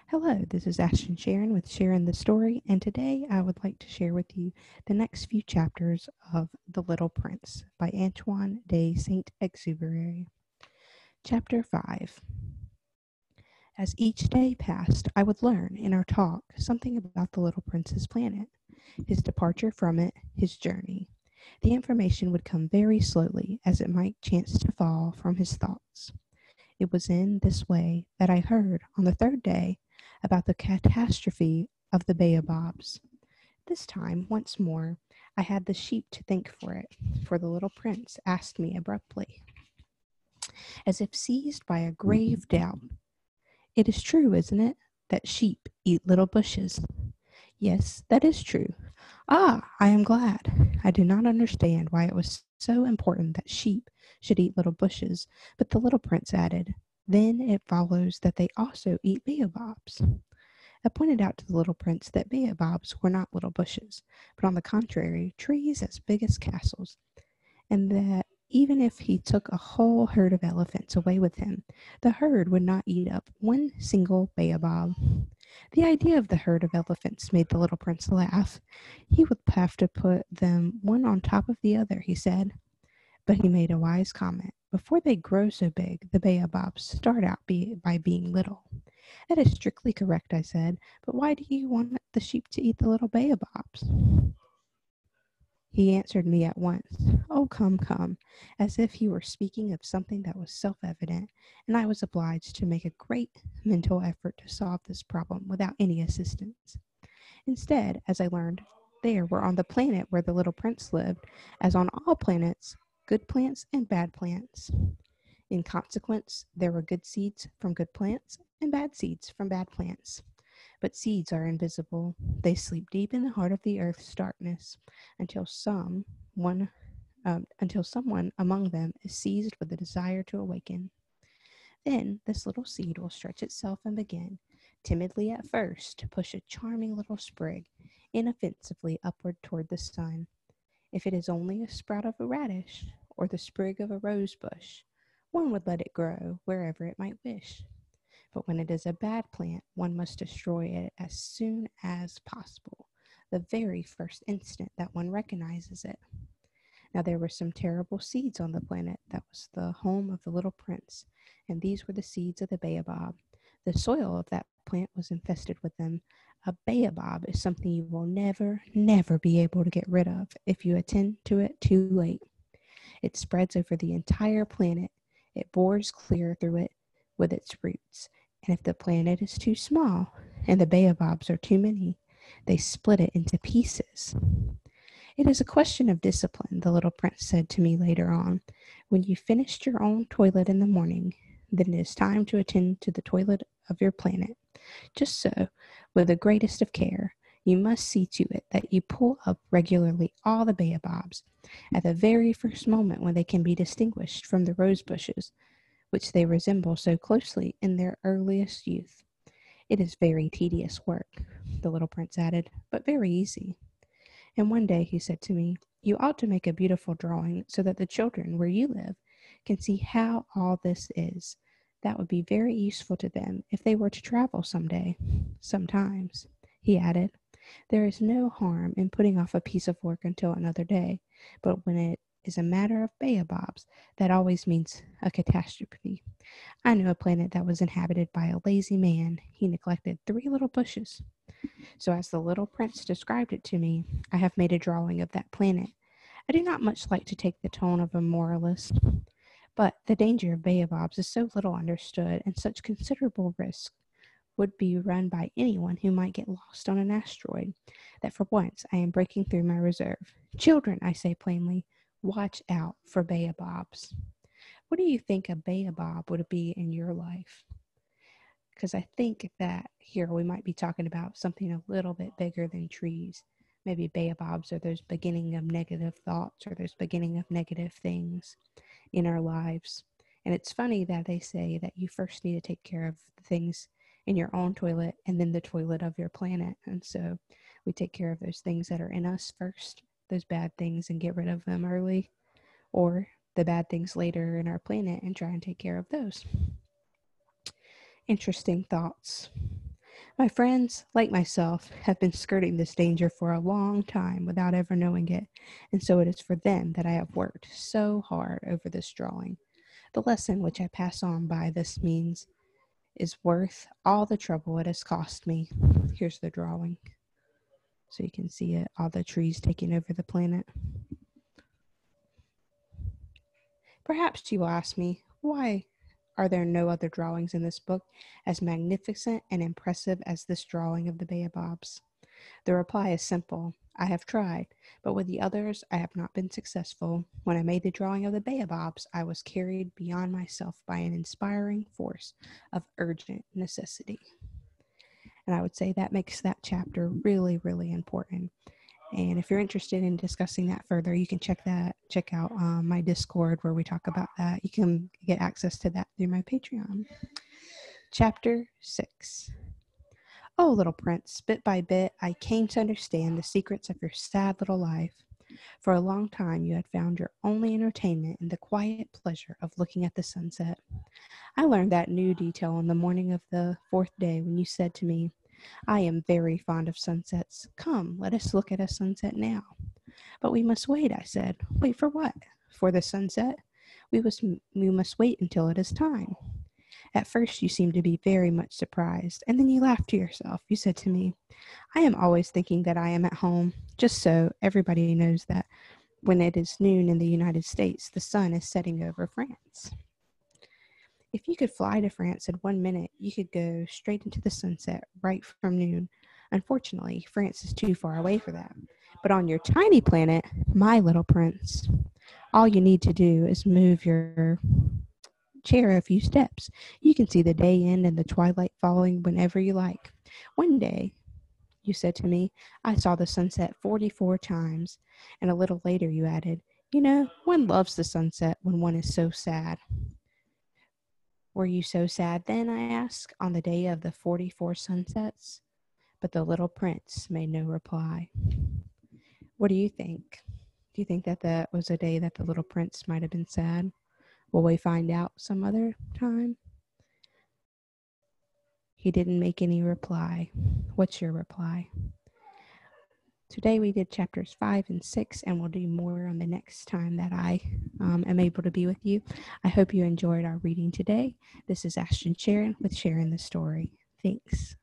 Hello, this is Ashton Sharon with Sharon the Story, and today I would like to share with you the next few chapters of The Little Prince by Antoine de Saint-Exupéry. Chapter 5. As each day passed, I would learn in our talk something about the Little Prince's planet, his departure from it, his journey. The information would come very slowly, as it might chance to fall from his thoughts. It was in this way that I heard, on the third day, about the catastrophe of the baobabs. This time, once more, I had the sheep to thank for it, for the little prince asked me abruptly, as if seized by a grave doubt, "It is true, isn't it, that sheep eat little bushes?" "Yes, that is true." "Ah, I am glad." I did not understand why it was so important that sheep should eat little bushes, but the little prince added, "Then it follows that they also eat baobabs." I pointed out to the little prince that baobabs were not little bushes, but on the contrary, trees as big as castles, and that even if he took a whole herd of elephants away with him, the herd would not eat up one single baobab. The idea of the herd of elephants made the little prince laugh. He would have to put them one on top of the other, he said. But he made a wise comment. Before they grow so big, the baobabs start out by being little. That is strictly correct, I said, but why do you want the sheep to eat the little baobabs? He answered me at once. "Oh, come, come," as if he were speaking of something that was self-evident, and I was obliged to make a great mental effort to solve this problem without any assistance. Instead, as I learned, there were on the planet where the little prince lived, as on all planets, good plants and bad plants. In consequence, there were good seeds from good plants and bad seeds from bad plants. But seeds are invisible. They sleep deep in the heart of the earth's darkness until someone among them is seized with a desire to awaken. Then this little seed will stretch itself and begin, timidly at first, to push a charming little sprig inoffensively upward toward the sun. If it is only a sprout of a radish or the sprig of a rose bush, one would let it grow wherever it might wish. But when it is a bad plant, one must destroy it as soon as possible, the very first instant that one recognizes it. Now there were some terrible seeds on the planet that was the home of the little prince, and these were the seeds of the baobab. The soil of that plant was infested with them. A baobab is something you will never, never be able to get rid of if you attend to it too late. It spreads over the entire planet. It bores clear through it with its roots. And if the planet is too small and the baobabs are too many, they split it into pieces. "It is a question of discipline," the little prince said to me later on. "When you've finished your own toilet in the morning, then it is time to attend to the toilet of your planet. Just so, with the greatest of care, you must see to it that you pull up regularly all the baobabs at the very first moment when they can be distinguished from the rose bushes, which they resemble so closely in their earliest youth. It is very tedious work," the little prince added, "but very easy." And one day he said to me, "You ought to make a beautiful drawing so that the children where you live can see how all this is. That would be very useful to them if they were to travel some day. Sometimes," he added, "there is no harm in putting off a piece of work until another day, but when it is a matter of baobabs, that always means a catastrophe. I knew a planet that was inhabited by a lazy man. He neglected 3 little bushes. So as the little prince described it to me, I have made a drawing of that planet. I do not much like to take the tone of a moralist, but the danger of baobabs is so little understood, and such considerable risk would be run by anyone who might get lost on an asteroid, that for once I am breaking through my reserve. Children, I say plainly, watch out for baobabs. What do you think a baobab would be in your life? Because I think that here we might be talking about something a little bit bigger than trees. Maybe baobabs are those beginning of negative thoughts or those beginning of negative things in our lives. And it's funny that they say that you first need to take care of the things in your own toilet and then the toilet of your planet. And so we take care of those things that are in us first, those bad things, and get rid of them early, or the bad things later in our planet and try and take care of those. Interesting thoughts. My friends, like myself, have been skirting this danger for a long time without ever knowing it, and so it is for them that I have worked so hard over this drawing. The lesson which I pass on by this means is worth all the trouble it has cost me. Here's the drawing, so you can see it, all the trees taking over the planet. Perhaps you will ask me, why are there no other drawings in this book as magnificent and impressive as this drawing of the baobabs? The reply is simple. I have tried, but with the others I have not been successful. When I made the drawing of the baobabs, I was carried beyond myself by an inspiring force of urgent necessity. And I would say that makes that chapter really, really important. And if you're interested in discussing that further, you can check out my Discord where we talk about that. You can get access to that through my Patreon. Chapter 6. Oh, little prince, bit by bit, I came to understand the secrets of your sad little life. For a long time, you had found your only entertainment in the quiet pleasure of looking at the sunset. I learned that new detail on the morning of the 4th day when you said to me, I am very fond of sunsets. Come, let us look at a sunset now. But we must wait, I said. Wait for what? For the sunset? We must wait until it is time. At first you seemed to be very much surprised, and then you laughed to yourself. You said to me, I am always thinking that I am at home. Just so everybody knows that when it is noon in the United States, the sun is setting over France. If you could fly to France in 1 minute, you could go straight into the sunset right from noon. Unfortunately, France is too far away for that. But on your tiny planet, my little prince, all you need to do is move your chair a few steps. You can see the day end and the twilight falling whenever you like. One day, you said to me, I saw the sunset 44 times. And a little later you added, you know, one loves the sunset when one is so sad. Were you so sad then, I asked, on the day of the 44 sunsets? But the little prince made no reply. What do you think? Do you think that that was a day that the little prince might have been sad? Will we find out some other time? He didn't make any reply. What's your reply? Today we did chapters 5 and 6, and we'll do more on the next time that I am able to be with you. I hope you enjoyed our reading today. This is Ashton Sharon with Sharing the Story. Thanks.